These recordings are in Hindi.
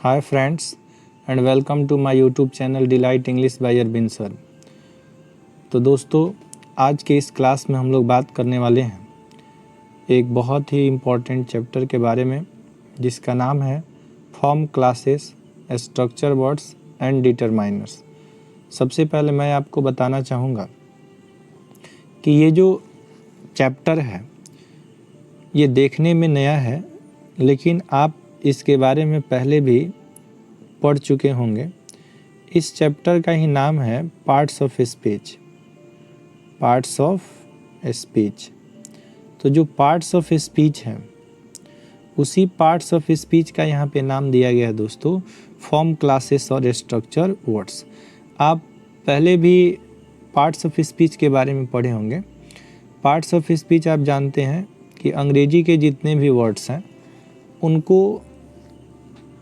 Hi friends and welcome to my YouTube channel Delight English by Arvind sir. तो दोस्तों आज के इस क्लास में हम लोग बात करने वाले हैं एक बहुत ही इम्पॉर्टेंट चैप्टर के बारे में जिसका नाम है form classes structure words and determiners. सबसे पहले मैं आपको बताना चाहूँगा कि ये जो चैप्टर है ये देखने में नया है, लेकिन आप इसके बारे में पहले भी पढ़ चुके होंगे। इस चैप्टर का ही नाम है parts of speech. Parts of speech. तो जो पार्ट्स ऑफ स्पीच है उसी पार्ट्स ऑफ स्पीच का यहाँ पे नाम दिया गया है दोस्तों फॉर्म क्लासेस और स्ट्रक्चर वर्ड्स। आप पहले भी पार्ट्स ऑफ स्पीच के बारे में पढ़े होंगे। पार्ट्स ऑफ स्पीच आप जानते हैं कि अंग्रेजी के जितने भी वर्ड्स हैं उनको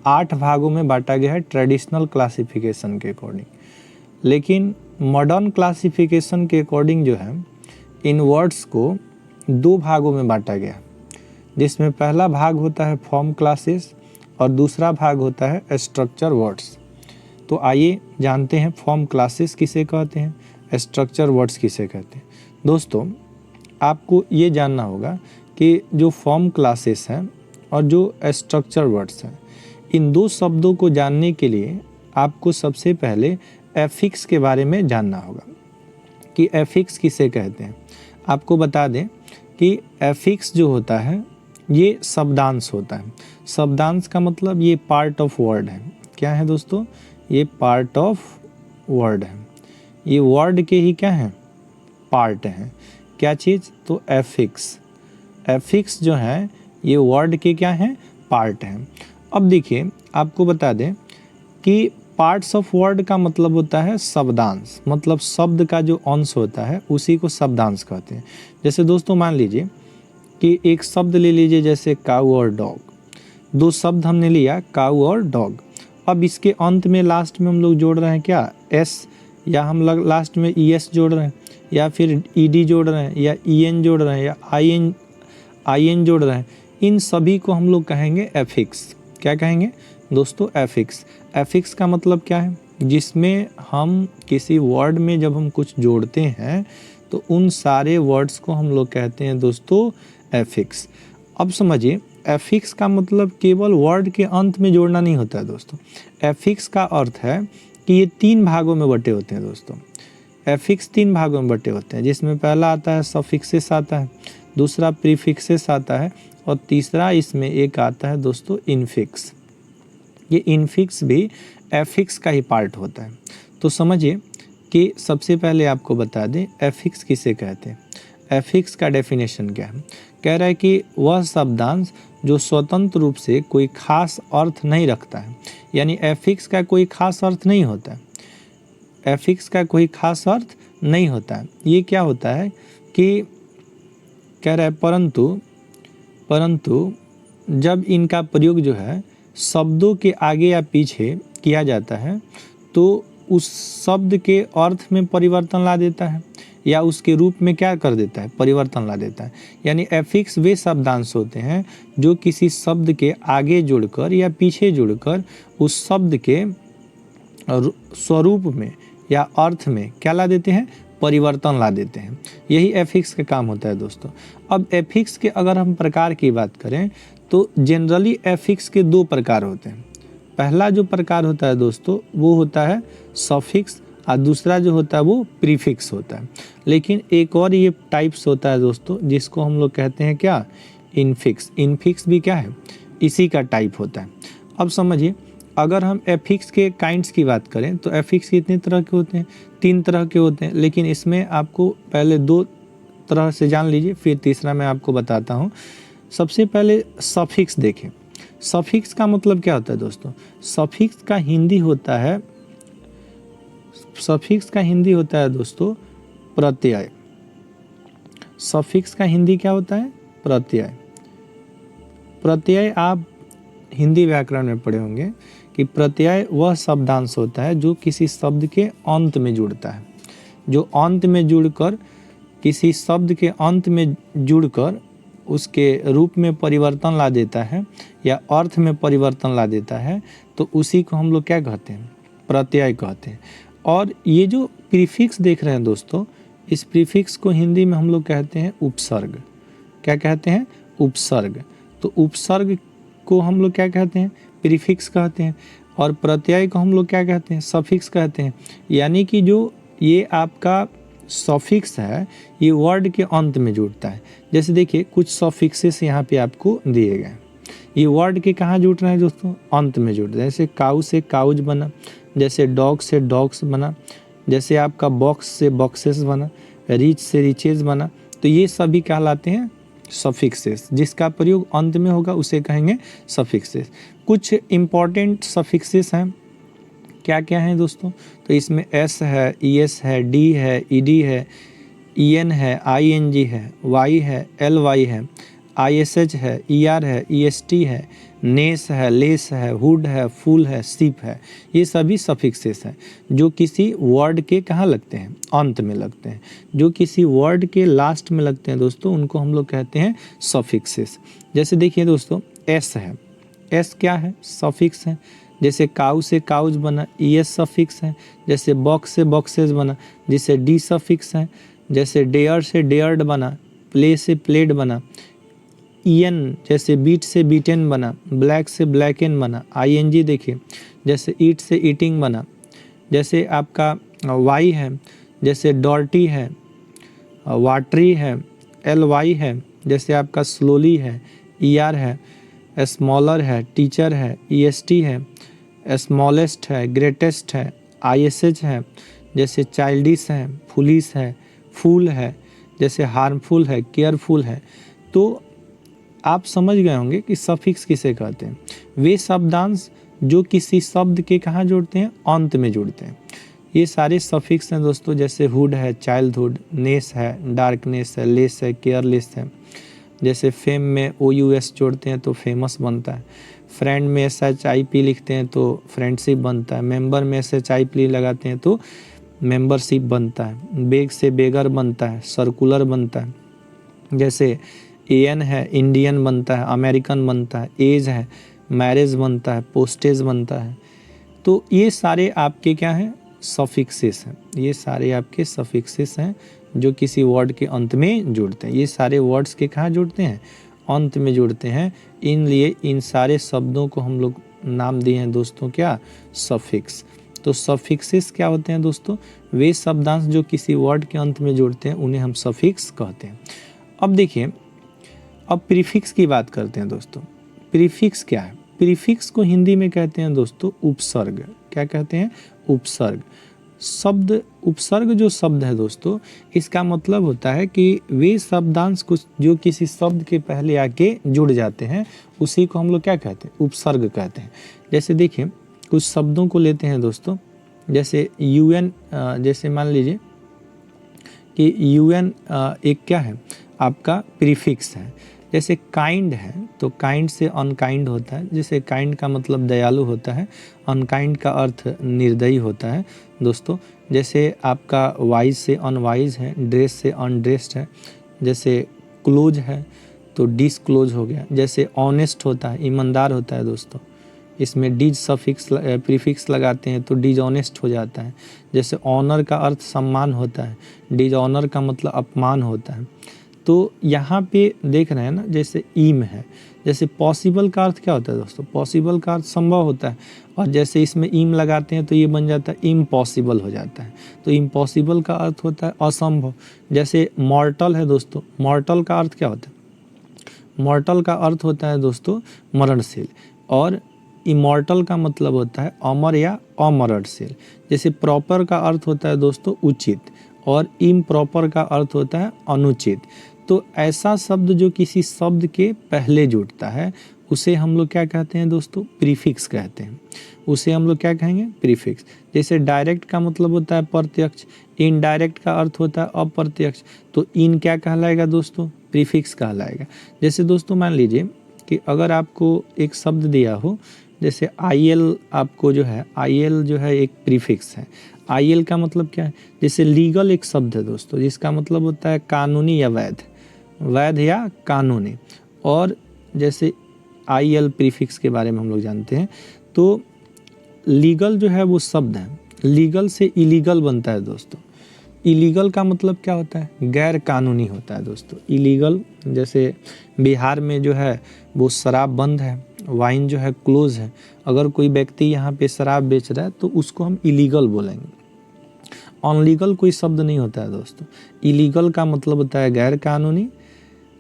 8 भागों में बांटा गया है ट्रेडिशनल क्लासिफिकेशन के अकॉर्डिंग, लेकिन मॉडर्न क्लासिफिकेशन के अकॉर्डिंग जो है इन वर्ड्स को 2 भागों में बांटा गया है, जिसमें पहला भाग होता है फॉर्म क्लासेस और दूसरा भाग होता है स्ट्रक्चर वर्ड्स। तो आइए जानते हैं फॉर्म क्लासेस किसे कहते हैं, स्ट्रक्चर वर्ड्स किसे कहते हैं। दोस्तों आपको ये जानना होगा कि जो फॉर्म क्लासेस हैं और जो स्ट्रक्चर वर्ड्स हैं, इन 2 शब्दों को जानने के लिए आपको सबसे पहले एफिक्स के बारे में जानना होगा कि एफिक्स किसे कहते हैं। आपको बता दें कि एफिक्स जो होता है ये शब्दांश होता है। शब्दांश का मतलब ये पार्ट ऑफ वर्ड है। क्या है दोस्तों? ये पार्ट ऑफ वर्ड है। ये वर्ड के ही क्या है? पार्ट हैं। क्या चीज़? तो एफिक्स। एफिक्स जो है ये वर्ड के क्या हैं? पार्ट हैं। अब देखिए आपको बता दें कि पार्ट्स ऑफ वर्ड का मतलब होता है शब्दांश, मतलब शब्द का जो अंश होता है उसी को शब्दांश कहते हैं। जैसे दोस्तों मान लीजिए कि एक शब्द ले लीजिए जैसे काऊ और डॉग। 2 शब्द हमने लिया काऊ और डॉग। अब इसके अंत में लास्ट में हम लोग जोड़ रहे हैं क्या? एस, या हम लोग लास्ट में ES जोड़ रहे हैं, या फिर ED जोड़ रहे हैं, या EN जोड़ रहे हैं, या IN जोड़ रहे हैं। इन सभी को हम लोग कहेंगे एफिक्स। क्या कहेंगे दोस्तों? एफिक्स। एफिक्स का मतलब क्या है? जिसमें हम किसी वर्ड में जब हम कुछ जोड़ते हैं तो उन सारे वर्ड्स को हम लोग कहते हैं दोस्तों एफिक्स। अब समझिए एफिक्स का मतलब केवल वर्ड के अंत में जोड़ना नहीं होता है दोस्तों। एफिक्स का अर्थ है कि ये 3 भागों में बटे होते हैं दोस्तों। एफिक्स 3 भागों में बटे होते हैं, जिसमें पहला आता है सफिक्सेस आता है, दूसरा प्रीफिक्सेस आता है और तीसरा इसमें एक आता है दोस्तों इनफिक्स। ये इनफिक्स भी एफिक्स का ही पार्ट होता है। तो समझिए कि सबसे पहले आपको बता दें एफिक्स किसे कहते हैं। एफिक्स का डेफिनेशन क्या है? कह रहा है कि वह शब्दांश जो स्वतंत्र रूप से कोई खास अर्थ नहीं रखता है, यानी एफिक्स का कोई खास अर्थ नहीं होता है। एफिक्स का कोई खास अर्थ नहीं होता है। ये क्या होता है कि कह रहा है परंतु जब इनका प्रयोग जो है शब्दों के आगे या पीछे किया जाता है तो उस शब्द के अर्थ में परिवर्तन ला देता है, या उसके रूप में क्या कर देता है? परिवर्तन ला देता है। यानी एफिक्स वे शब्दांश होते हैं जो किसी शब्द के आगे जुड़कर या पीछे जुड़कर उस शब्द के स्वरूप में या अर्थ में क्या ला देते हैं? परिवर्तन ला देते हैं। यही एफिक्स का काम होता है दोस्तों। अब एफिक्स के अगर हम प्रकार की बात करें तो जनरली एफिक्स के 2 प्रकार होते हैं। पहला जो प्रकार होता है दोस्तों वो होता है सफिक्स और दूसरा जो होता है वो प्रीफिक्स होता है। लेकिन एक और ये टाइप्स होता है दोस्तों जिसको हम लोग कहते हैं क्या? इनफिक्स। इनफिक्स भी क्या है? इसी का टाइप होता है। अब समझिए अगर हम एफिक्स के काइंड्स की बात करें तो एफिक्स कितने तरह के होते हैं? 3 तरह के होते हैं, लेकिन इसमें आपको पहले 2 तरह से जान लीजिए, फिर तीसरा मैं आपको बताता हूँ। सबसे पहले सफिक्स देखें। सफिक्स का मतलब क्या होता है दोस्तों? सफिक्स का हिंदी होता है दोस्तों प्रत्यय। सफिक्स का हिंदी क्या होता है? प्रत्यय। प्रत्यय आप हिंदी व्याकरण में पढ़े होंगे कि प्रत्यय वह शब्दांश होता है जो किसी शब्द के अंत में जुड़ता है, जो अंत में जुड़कर किसी शब्द के अंत में जुड़कर उसके रूप में परिवर्तन ला देता है या अर्थ में परिवर्तन ला देता है तो उसी को हम लोग क्या कहते हैं, प्रत्यय कहते हैं। और ये जो प्रीफिक्स देख रहे हैं दोस्तों, इस प्रीफिक्स को हिंदी में हम लोग कहते हैं उपसर्ग। क्या कहते हैं, उपसर्ग। तो उपसर्ग को हम लोग क्या कहते हैं, प्रीफिक्स कहते हैं। और प्रत्यय को हम लोग क्या कहते हैं, सफिक्स कहते हैं। यानी कि जो ये आपका सफिक्स है ये वर्ड के अंत में जुड़ता है। जैसे देखिए कुछ सफिक्सेस यहाँ पे आपको दिए गए हैं, ये वर्ड के कहाँ जुड़ रहे हैं दोस्तों, अंत में जुड़ रहे हैं। जैसे काऊ से काउज बना, जैसे डॉग से डॉग्स बना, जैसे आपका बॉक्स से बॉक्सेस बना, रिच से रिचेज बना। तो ये सभी कहलाते हैं सफिक्सेस। जिसका प्रयोग अंत में होगा उसे कहेंगे सफिक्सेस। कुछ इम्पॉर्टेंट सफिक्सेस हैं, क्या क्या हैं दोस्तों, तो इसमें एस है, ई एस है, डी है, ई डी है, ई एन है, आई एन जी है, वाई है, एल वाई है, आई एस एच है, ई आर है, ई एस टी है, नेस है, लेस है, हुड है, फूल है, सिप है। ये सभी सफिक्सेस हैं जो किसी वर्ड के कहाँ लगते हैं, अंत में लगते हैं। जो किसी वर्ड के लास्ट में लगते हैं दोस्तों उनको हम लोग कहते हैं सफिक्सेस। जैसे देखिए दोस्तों एस है, एस क्या है, सफिक्स है। जैसे काऊ से काउज बना, ई एस सफिक्स है। जैसे बॉक्स से बॉक्सेस बना, जिसे डी सफिक्स है। जैसे डेयर से डेयर्ड बना, प्ले से प्लेड बना। ईएन जैसे बीट से बीटेन बना, ब्लैक से ब्लैकन बना। आईएनजी देखिए, जैसे ईट से ईटिंग बना। जैसे आपका वाई है, जैसे डॉर्टी है, वाटरी है, एल वाई है। जैसे आपका स्लोली है, ई आर है, स्मॉलर है, टीचर है, ई एस टी है, स्मॉलेस्ट है, ग्रेटेस्ट है, आई एस एच है। जैसे चाइल्डिश है, फुलिश है, फूल है। जैसे हार्मफुल है, केयरफुल है। तो आप समझ गए होंगे कि सफिक्स किसे कहते हैं। वे शब्दांश जो किसी शब्द के कहाँ जुड़ते हैं, अंत में जुड़ते हैं। ये सारे सफिक्स हैं दोस्तों। जैसे हुड है, चाइल्डहुड, नेस है, डार्कनेस है, लेस है, केयरलेस है। जैसे फेम में ओ यू एस जोड़ते हैं तो फेमस बनता है। फ्रेंड में एस एच आई पी लिखते हैं तो फ्रेंडशिप बनता है। मेंबर में एस एच आई पी लगाते हैं तो मेंबरशिप बनता है। बेग से बेगर बनता है, सर्कुलर बनता है। जैसे एन है, इंडियन बनता है, अमेरिकन बनता है। एज है, मैरिज बनता है, पोस्टेज बनता है। तो ये सारे आपके क्या हैं, सफिक्सेस हैं। ये सारे आपके सफिक्सेस हैं जो किसी वर्ड के अंत में जुड़ते हैं। ये सारे वर्ड्स के कहाँ जुड़ते हैं, अंत में जुड़ते हैं। इन लिए इन सारे शब्दों को हम लोग नाम दिए हैं दोस्तों क्या, सफिक्स। तो सफिक्सेस क्या होते हैं दोस्तों, वे शब्दांश जो किसी वर्ड के अंत में जुड़ते हैं उन्हें हम सफिक्स कहते हैं। अब देखिए, अब प्रीफिक्स की बात करते हैं दोस्तों। प्रीफिक्स क्या है, प्रीफिक्स को हिंदी में कहते हैं दोस्तों उपसर्ग। क्या कहते हैं, उपसर्ग। शब्द उपसर्ग जो शब्द है दोस्तों, इसका मतलब होता है कि वे शब्दांश कुछ जो किसी शब्द के पहले आके जुड़ जाते हैं उसी को हम लोग क्या कहते हैं, उपसर्ग कहते हैं। जैसे देखिए कुछ शब्दों को लेते हैं दोस्तों, जैसे यूएन, जैसे मान लीजिए कि यूएन एक क्या है, आपका प्रीफिक्स है। जैसे काइंड है तो काइंड से अनकाइंड होता है। जैसे काइंड का मतलब दयालु होता है, अनकाइंड का अर्थ निर्दयी होता है दोस्तों। जैसे आपका वाइज से अनवाइज है, ड्रेस से अनड्रेस्ड है। जैसे क्लोज है तो डिसक्लोज हो गया। जैसे ऑनेस्ट होता है, ईमानदार होता है दोस्तों, इसमें डिज सफिक्स प्रीफिक्स लगाते हैं तो डिजऑनेस्ट हो जाता है। जैसे ऑनर का अर्थ सम्मान होता है, डिजऑनर का मतलब अपमान होता है। तो यहाँ पे देख रहे हैं ना, जैसे ईम है। जैसे पॉसिबल का अर्थ क्या होता है दोस्तों, पॉसिबल का अर्थ संभव होता है। और जैसे इसमें ईम लगाते हैं तो ये बन जाता है इम्पॉसिबल हो जाता है। तो इम्पॉसिबल का अर्थ होता है असंभव। जैसे मॉर्टल है दोस्तों, मॉर्टल का अर्थ क्या होता है, मॉर्टल का अर्थ होता है दोस्तों मरणशील। और इमॉर्टल का मतलब होता है अमर या अमरणशील। जैसे प्रॉपर का अर्थ होता है दोस्तों उचित, और इम्प्रॉपर का अर्थ होता है अनुचित। तो ऐसा शब्द जो किसी शब्द के पहले जुड़ता है उसे हम लोग क्या कहते हैं दोस्तों, प्रीफिक्स कहते हैं। उसे हम लोग क्या कहेंगे, प्रीफिक्स। जैसे डायरेक्ट का मतलब होता है प्रत्यक्ष, इनडायरेक्ट का अर्थ होता है अप्रत्यक्ष। तो इन क्या कहलाएगा दोस्तों, प्रीफिक्स कहलाएगा। जैसे दोस्तों मान लीजिए कि अगर आपको एक शब्द दिया हो, जैसे IL आपको जो है, IL जो है एक प्रीफिक्स है। IL का मतलब क्या है, जैसे लीगल एक शब्द है दोस्तों जिसका मतलब होता है कानूनी या वैध। वैध या कानूनी। और जैसे IL प्रीफिक्स के बारे में हम लोग जानते हैं, तो लीगल जो है वो शब्द है, लीगल से इलीगल बनता है दोस्तों। इलीगल का मतलब क्या होता है? गैर कानूनी होता है दोस्तों। इलीगल, जैसे बिहार में जो है वो शराब बंद है, वाइन जो है क्लोज है, अगर कोई व्यक्ति यहाँ पे शराब बेच रहा है तो उसको हम इलीगल बोलेंगे। अनलीगल कोई शब्द नहीं होता है दोस्तों। इलीगल का मतलब होता है गैर कानूनी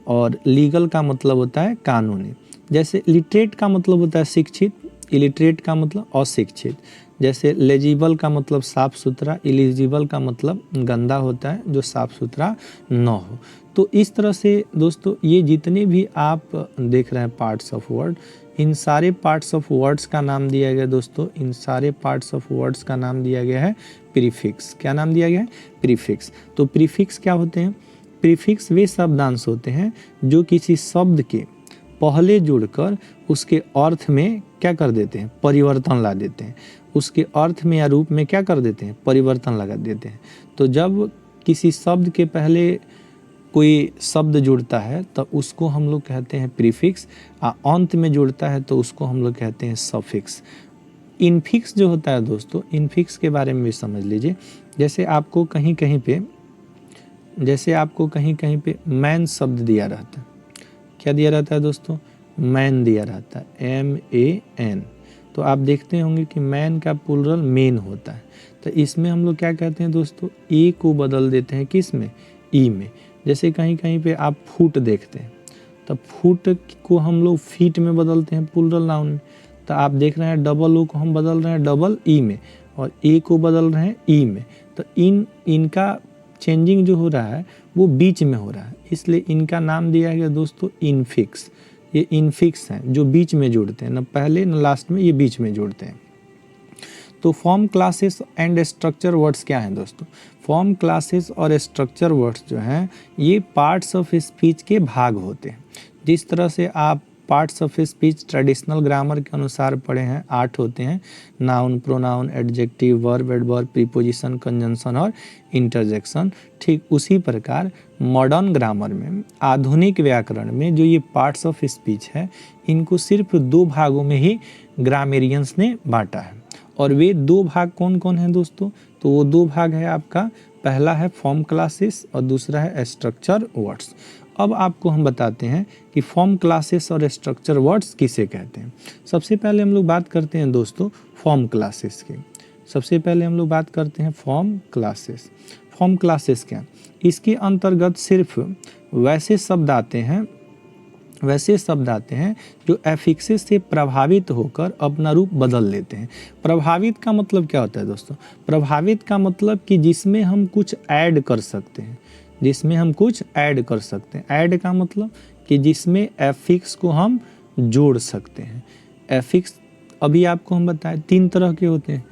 और लीगल का मतलब होता है कानूनी। जैसे लिटरेट का मतलब होता है शिक्षित, इलिटरेट का मतलब अशिक्षित। जैसे लेजिबल का मतलब साफ़ सुथरा, इलिजिबल का मतलब गंदा होता है जो साफ़ सुथरा न हो। तो इस तरह से दोस्तों ये जितने भी आप देख रहे हैं पार्ट्स ऑफ वर्ड, इन सारे पार्ट्स ऑफ वर्ड्स का नाम दिया गया दोस्तों, इन सारे पार्ट्स ऑफ वर्ड्स का नाम दिया गया है प्रीफिक्स। क्या नाम दिया गया है? प्रीफिक्स। तो प्रीफिक्स क्या होते हैं? प्रीफिक्स वे शब्दांश होते हैं जो किसी शब्द के पहले जुड़कर उसके अर्थ में क्या कर देते हैं? परिवर्तन ला देते हैं। उसके अर्थ में या रूप में क्या कर देते हैं? परिवर्तन लगा देते हैं। तो जब किसी शब्द के पहले कोई शब्द जुड़ता है तो उसको हम लोग कहते हैं प्रीफिक्स, अंत में जुड़ता है तो उसको हम लोग कहते हैं सफिक्स। इनफिक्स जो होता है दोस्तों, इनफिक्स के बारे में भी समझ लीजिए। जैसे आपको कहीं कहीं पे मैन शब्द दिया रहता है। क्या दिया रहता है दोस्तों? मैन दिया रहता है, MAN। तो आप देखते होंगे कि मैन का प्लूरल मेन होता है। तो इसमें हम लोग क्या कहते हैं दोस्तों? ए को बदल देते हैं किस में? ई में। जैसे कहीं कहीं पे आप फुट देखते हैं, तो फुट को हम लोग फीट में बदलते हैं प्लूरल नाउन में। तो आप देख रहे हैं डबल ओ को हम बदल रहे हैं डबल ई में, और ए को बदल रहे हैं ई में। तो इनका चेंजिंग जो हो रहा है वो बीच में हो रहा है, इसलिए इनका नाम दिया गया दोस्तों इनफिक्स। ये इनफिक्स हैं जो बीच में जुड़ते हैं, न पहले न लास्ट में, ये बीच में जुड़ते हैं। तो form, classes and structure words क्या हैं दोस्तों? फॉर्म, क्लासेस और स्ट्रक्चर वर्ड्स जो हैं ये पार्ट्स ऑफ स्पीच के भाग होते हैं। जिस तरह से आप parts of speech traditional grammar के अनुसार पढ़े हैं, 8 होते हैं, noun, pronoun, adjective, verb, adverb, preposition, conjunction और इंटरजेक्शन। ठीक उसी प्रकार मॉडर्न ग्रामर में, आधुनिक व्याकरण में जो ये पार्ट्स ऑफ स्पीच है, इनको सिर्फ 2 भागों में ही ग्रामेरियंस ने बांटा है। और वे 2 भाग कौन कौन हैं दोस्तों? तो वो 2 भाग है आपका, पहला है फॉर्म क्लासेस और दूसरा है स्ट्रक्चर वर्ड्स। अब आपको हम बताते हैं कि फॉर्म क्लासेस और स्ट्रक्चर वर्ड्स किसे कहते हैं। सबसे पहले हम लोग बात करते हैं दोस्तों फॉर्म क्लासेस की। सबसे पहले हम लोग बात करते हैं फॉर्म क्लासेस। फॉर्म क्लासेस क्या? इसके अंतर्गत सिर्फ वैसे शब्द आते हैं जो एफिक्सेस से प्रभावित होकर अपना रूप बदल लेते हैं। प्रभावित का मतलब क्या होता है दोस्तों? प्रभावित का मतलब कि जिसमें हम कुछ ऐड कर सकते हैं, जिसमें हम कुछ ऐड कर सकते हैं। ऐड का मतलब कि जिसमें एफिक्स को हम जोड़ सकते हैं। एफिक्स अभी आपको हम बताएं 3 तरह के होते हैं,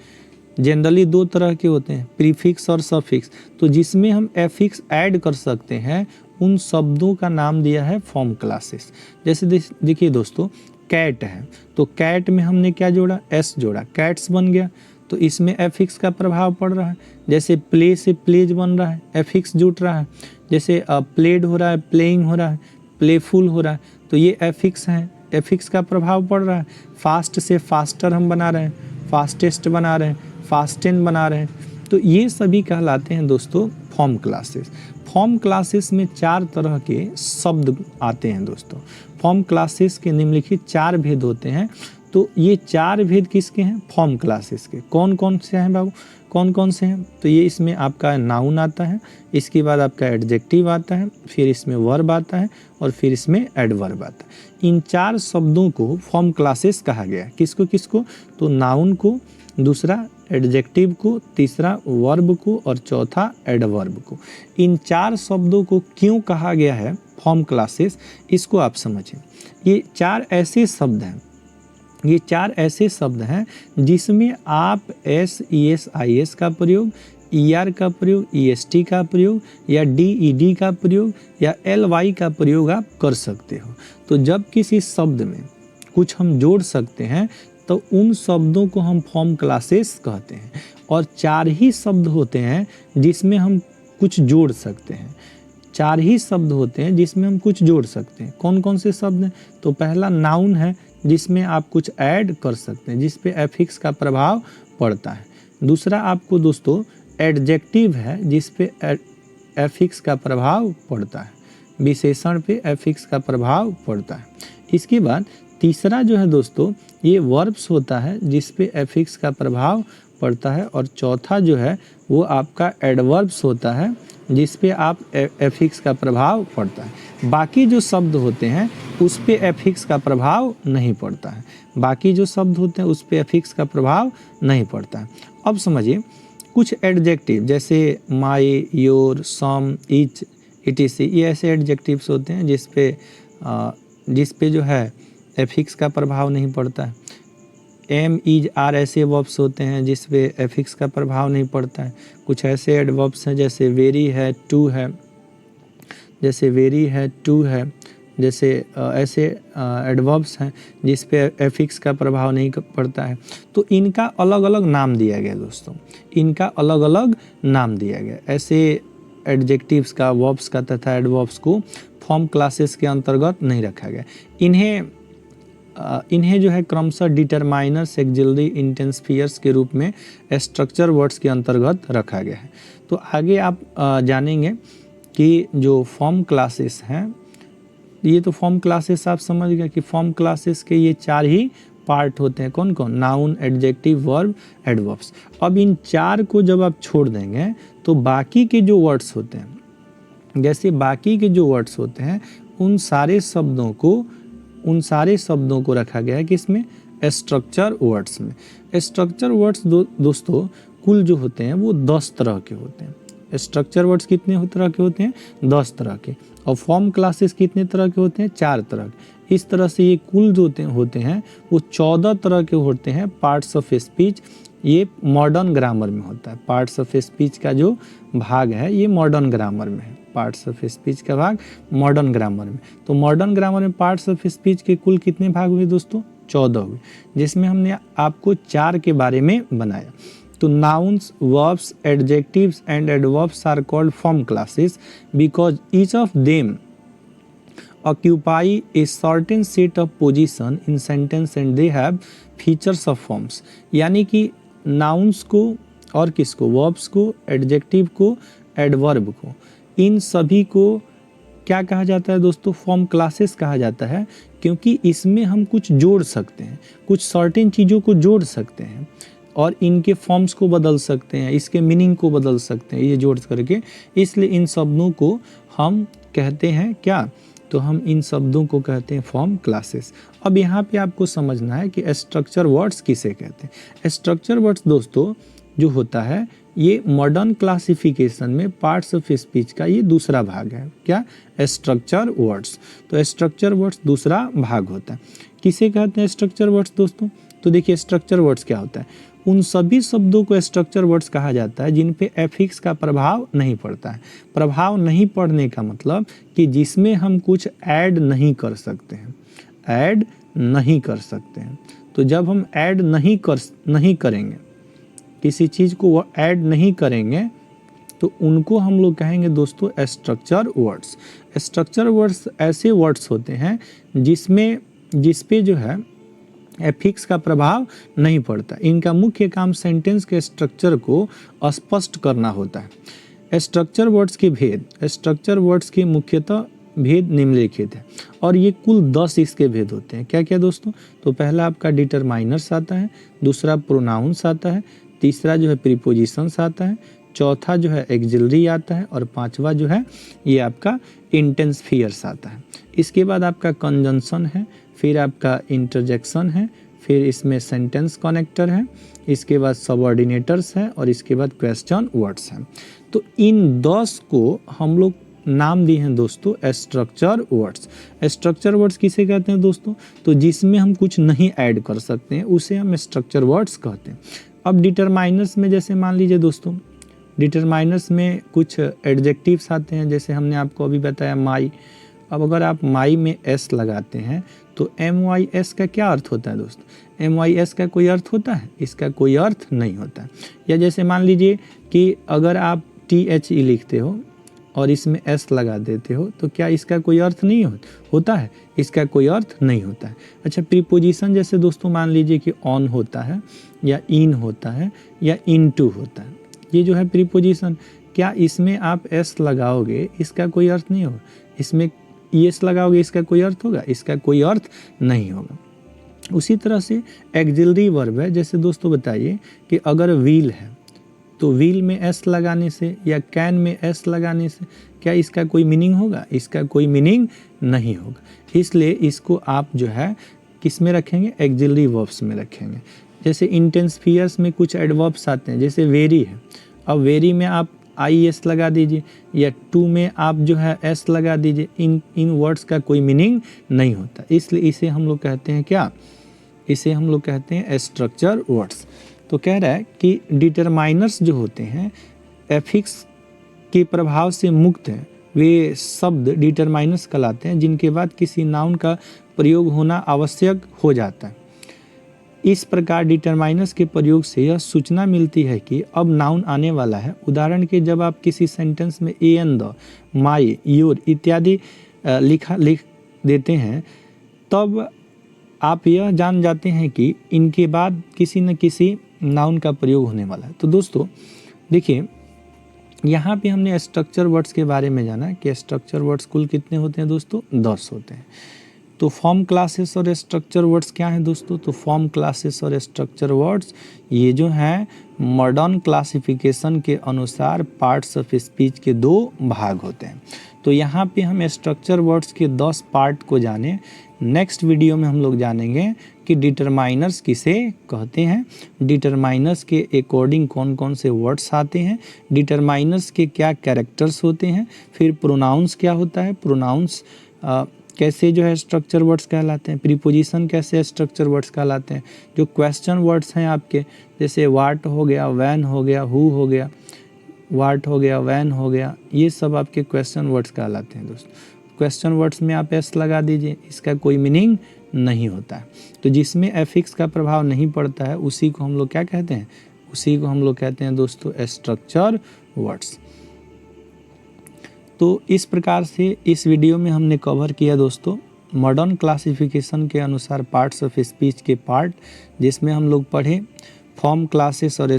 जनरली 2 तरह के होते हैं, प्रीफिक्स और सफिक्स। तो जिसमें हम एफिक्स ऐड कर सकते हैं उन शब्दों का नाम दिया है फॉर्म क्लासेस। जैसे देखिए दोस्तों, कैट है तो कैट में हमने क्या जोड़ा? एस जोड़ा, कैट्स बन गया। तो इसमें एफिक्स का प्रभाव पड़ रहा है। जैसे प्ले से प्लेज बन रहा है, एफिक्स जुट रहा है। जैसे प्लेड हो रहा है, प्लेइंग हो रहा है, प्लेफुल हो रहा है, तो ये एफिक्स हैं, एफिक्स का प्रभाव पड़ रहा है। फास्ट से फास्टर हम बना रहे हैं, फास्टेस्ट बना रहे हैं, फास्टेन बना रहे हैं। तो ये सभी कहलाते हैं दोस्तों फॉर्म क्लासेस। फॉर्म क्लासेस में 4 तरह के शब्द आते हैं दोस्तों। फॉर्म क्लासेस के निम्नलिखित 4 भेद होते हैं। तो ये 4 भेद किसके हैं? फॉर्म क्लासेस के। कौन कौन से हैं बाबू? कौन कौन से हैं? तो ये इसमें आपका नाउन आता है, इसके बाद आपका एडजेक्टिव आता है, फिर इसमें वर्ब आता है और फिर इसमें एडवर्ब आता है। इन 4 शब्दों को फॉर्म क्लासेस कहा गया है। किसको किसको? तो नाउन को, दूसरा एडजेक्टिव को, तीसरा वर्ब को और चौथा एडवर्ब को। इन 4 शब्दों को क्यों कहा गया है फॉर्म क्लासेस, इसको आप समझें। ये 4 ऐसे शब्द हैं जिसमें आप SES का प्रयोग, ER का प्रयोग, EST का प्रयोग या DED का प्रयोग या LY का प्रयोग आप कर सकते हो। तो जब किसी शब्द में कुछ हम जोड़ सकते हैं तो उन शब्दों को हम फॉर्म क्लासेस कहते हैं। और 4 ही शब्द होते हैं जिसमें हम कुछ जोड़ सकते हैं। 4 ही शब्द होते हैं जिसमें हम कुछ जोड़ सकते हैं। कौन कौन से शब्द हैं? तो पहला नाउन है जिसमें आप कुछ ऐड कर सकते हैं, जिस पे एफिक्स का प्रभाव पड़ता है। दूसरा आपको दोस्तों एडजेक्टिव है जिस पे एफिक्स का प्रभाव पड़ता है, विशेषण पे एफिक्स का प्रभाव पड़ता है। इसके बाद तीसरा जो है दोस्तों ये वर्ब्स होता है जिस पे एफिक्स का प्रभाव पड़ता है। और चौथा जो है वो आपका एडवर्ब्स होता है जिस पे आप एफिक्स का प्रभाव पड़ता है। बाकी जो शब्द होते हैं उस पे एफिक्स का प्रभाव नहीं पड़ता है। बाकी जो शब्द होते हैं उस पे एफिक्स का प्रभाव नहीं पड़ता है। अब समझिए कुछ एडजेक्टिव जैसे माई, योर, सम, ईच, etc ये ऐसे एडजेक्टिव्स होते हैं जिस पे जो है एफिक्स का प्रभाव नहीं पड़ता है। एम, इज, आर ऐसे वर्ब्स होते हैं जिस पे एफिक्स का प्रभाव नहीं पड़ता है। कुछ ऐसे एडवर्ब्स हैं जैसे वेरी है, टू है, जैसे ऐसे एडवर्ब्स हैं जिस पे एफिक्स का प्रभाव नहीं पड़ता है। तो इनका अलग अलग नाम दिया गया दोस्तों, इनका अलग अलग नाम दिया गया। ऐसे एडजेक्टिव्स का, वर्ब्स का तथा एडवर्ब्स को फॉर्म क्लासेस के अंतर्गत नहीं रखा गया। इन्हें जो है क्रमशः डिटरमाइनर्स, एक्सिलरी, इंटेंसिफायर्स के रूप में स्ट्रक्चर वर्ड्स के अंतर्गत रखा गया है। तो आगे आप जानेंगे कि जो फॉर्म क्लासेस हैं, ये तो फॉर्म क्लासेस आप समझ गए कि फॉर्म क्लासेस के ये 4 ही पार्ट होते हैं। कौन कौन? Noun, adjective, verb, adverbs. अब इन 4 को जब आप छोड़ देंगे तो बाकी के जो वर्ड्स होते हैं, जैसे बाकी के जो वर्ड्स होते हैं उन सारे शब्दों को रखा गया है किसमें? स्ट्रक्चर वर्ड्स में। स्ट्रक्चर वर्ड्स दोस्तों कुल जो होते हैं वो 10 तरह के होते हैं। स्ट्रक्चर वर्ड्स कितने तरह के होते हैं? 10 तरह के। और फॉर्म क्लासेस कितने तरह के होते हैं? 4 तरह के। इस तरह से ये कुल जो होते हैं वो 14 तरह के होते हैं। पार्ट्स ऑफ स्पीच ये मॉडर्न ग्रामर में होता है। पार्ट्स ऑफ स्पीच का जो भाग है ये मॉडर्न ग्रामर में है। पार्ट्स ऑफ स्पीच का भाग मॉडर्न ग्रामर में। तो मॉडर्न ग्रामर में पार्ट्स ऑफ स्पीच के कुल कितने भाग हुए दोस्तों? 14 हुए, जिसमें हमने आपको 4 के बारे में बनाया। तो nouns, verbs, adjectives and adverbs are called form classes because each of them occupy a certain set of position in sentence and they have features of forms। यानी कि nouns को और किसको? verbs को, adjective को, adverb को, इन सभी को क्या कहा जाता है दोस्तों? फॉर्म क्लासेस कहा जाता है, क्योंकि इसमें हम कुछ जोड़ सकते हैं, कुछ सर्टेन चीज़ों को जोड़ सकते हैं और इनके फॉर्म्स को बदल सकते हैं, इसके मीनिंग को बदल सकते हैं ये जोड़ करके। इसलिए इन शब्दों को हम कहते हैं क्या? तो हम इन शब्दों को कहते हैं फॉर्म क्लासेस। अब यहाँ पे आपको समझना है कि स्ट्रक्चर वर्ड्स किसे कहते हैं। स्ट्रक्चर वर्ड्स दोस्तों जो होता है ये मॉडर्न क्लासिफिकेशन में पार्ट्स ऑफ स्पीच का ये दूसरा भाग है। क्या? Structure words. तो स्ट्रक्चर वर्ड्स दूसरा भाग होता है। किसे कहते हैं स्ट्रक्चर वर्ड्स दोस्तों? तो देखिए स्ट्रक्चर वर्ड्स क्या होता है? उन सभी शब्दों को स्ट्रक्चर वर्ड्स कहा जाता है जिन पे एफिक्स का प्रभाव नहीं पड़ता है। प्रभाव नहीं पड़ने का मतलब कि जिसमें हम कुछ ऐड नहीं कर सकते हैं, ऐड नहीं कर सकते हैं। तो जब हम ऐड नहीं करेंगे, किसी चीज़ को वो ऐड नहीं करेंगे, तो उनको हम लोग कहेंगे दोस्तों स्ट्रक्चर वर्ड्स। स्ट्रक्चर वर्ड्स ऐसे वर्ड्स होते हैं जिस पे जो है एफिक्स का प्रभाव नहीं पड़ता। इनका मुख्य काम सेंटेंस के स्ट्रक्चर को स्पष्ट करना होता है। स्ट्रक्चर वर्ड्स के भेद, स्ट्रक्चर वर्ड्स के मुख्यतः भेद निम्नलिखित है और ये कुल 10 इसके भेद होते हैं। क्या क्या दोस्तों? तो पहला आपका डिटरमाइनर्स आता है, दूसरा प्रोनाउंस आता है, तीसरा जो है प्रीपोजिशंस आता है, चौथा जो है एक्सिलरी आता है और पांचवा जो है ये आपका इंटेंसिफायर्स आता है। इसके बाद आपका कंजंक्शन है, फिर आपका इंटरजेक्शन है, फिर इसमें सेंटेंस कनेक्टर है, इसके बाद सबऑर्डिनेटर्स है और इसके बाद क्वेश्चन वर्ड्स हैं। तो इन 10 को हम लोग नाम दिए हैं दोस्तों स्ट्रक्चर वर्ड्स। स्ट्रक्चर वर्ड्स किसे कहते हैं दोस्तों? तो जिसमें हम कुछ नहीं ऐड कर सकते हैं उसे हम स्ट्रक्चर वर्ड्स कहते हैं। अब डिटरमाइनर्स में जैसे मान लीजिए दोस्तों, डिटरमाइनर्स में कुछ एडजेक्टिव्स आते हैं, जैसे हमने आपको अभी बताया माई। अब अगर आप माई में एस लगाते हैं तो MYS का क्या अर्थ होता है दोस्तों? MYS का कोई अर्थ होता है? इसका कोई अर्थ नहीं होता है। या जैसे मान लीजिए कि अगर आप THE लिखते हो और इसमें एस लगा देते हो तो क्या इसका कोई अर्थ नहीं होता है? इसका कोई अर्थ नहीं होता है। अच्छा, प्रीपोजिशन जैसे दोस्तों मान लीजिए कि ऑन होता है या इन होता है या इनटू होता है, ये जो है प्रीपोजिशन, क्या इसमें आप एस लगाओगे इसका कोई अर्थ नहीं होगा? इसमें एस लगाओगे इसका कोई अर्थ होगा? इसका कोई अर्थ नहीं होगा। उसी तरह से एक्सिलरी वर्ब है, जैसे दोस्तों बताइए कि अगर व्हील है तो व्हील में एस लगाने से या कैन में एस लगाने से क्या इसका कोई मीनिंग होगा? इसका कोई मीनिंग नहीं होगा। इसलिए इसको आप जो है किस में रखेंगे? एक्सिलरी वर्ब्स में रखेंगे। जैसे इंटेंसिफायर्स में कुछ एडवर्ब्स आते हैं, जैसे वेरी है, अब वेरी में आप आई एस लगा दीजिए या टू में आप जो है एस लगा दीजिए, इन वर्ड्स का कोई मीनिंग नहीं होता। इसलिए इसे हम लोग कहते हैं क्या? इसे हम लोग कहते हैं स्ट्रक्चर वर्ड्स। तो कह रहा है कि डिटरमाइनर्स जो होते हैं एफिक्स के प्रभाव से मुक्त हैं, वे शब्द डिटरमाइनर्स कहलाते हैं जिनके बाद किसी नाउन का प्रयोग होना आवश्यक हो जाता है। इस प्रकार डिटरमाइनर्स के प्रयोग से यह सूचना मिलती है कि अब नाउन आने वाला है। उदाहरण के जब आप किसी सेंटेंस में एन, द, माई, योर इत्यादि लिख देते हैं तब आप यह जान जाते हैं कि इनके बाद किसी न किसी नाउन का प्रयोग होने वाला है। तो दोस्तों देखिए, यहाँ पे हमने स्ट्रक्चर वर्ड्स के बारे में जाना कि स्ट्रक्चर वर्ड्स कुल कितने होते हैं दोस्तों? 10 होते हैं। तो फॉर्म क्लासेस और स्ट्रक्चर वर्ड्स क्या हैं दोस्तों? तो फॉर्म क्लासेस और स्ट्रक्चर वर्ड्स ये जो हैं मॉडर्न क्लासिफिकेशन के अनुसार पार्ट्स ऑफ स्पीच के 2 भाग होते हैं। तो यहाँ पे हम स्ट्रक्चर वर्ड्स के 10 पार्ट को जाने। नेक्स्ट वीडियो में हम लोग जानेंगे कि डिटरमाइनर्स किसे कहते हैं, डिटरमाइनर्स के अकॉर्डिंग कौन कौन से वर्ड्स आते हैं, डिटरमाइनर्स के क्या कैरेक्टर्स होते हैं, फिर प्रोनाउंस क्या होता है, प्रोनाउंस कैसे जो है स्ट्रक्चर वर्ड्स कहलाते हैं, प्रीपोजिशन कैसे स्ट्रक्चर वर्ड्स कहलाते हैं, जो क्वेश्चन वर्ड्स हैं आपके जैसे वाट हो गया, वैन हो गया, हु हो गया, वाट हो गया, वैन हो गया, ये सब आपके क्वेश्चन वर्ड्स कहलाते हैं दोस्तों। क्वेश्चन वर्ड्स में आप एस लगा दीजिए, इसका कोई मीनिंग नहीं होता है। तो जिसमें एफिक्स का प्रभाव नहीं पड़ता है उसी को हम लोग क्या कहते हैं? उसी को हम लोग कहते हैं दोस्तों स्ट्रक्चर वर्ड्स। तो इस प्रकार से इस वीडियो में हमने कवर किया दोस्तों मॉडर्न क्लासिफिकेशन के अनुसार पार्ट्स ऑफ स्पीच के पार्ट, जिसमें हम लोग पढ़े फॉर्म क्लासेस और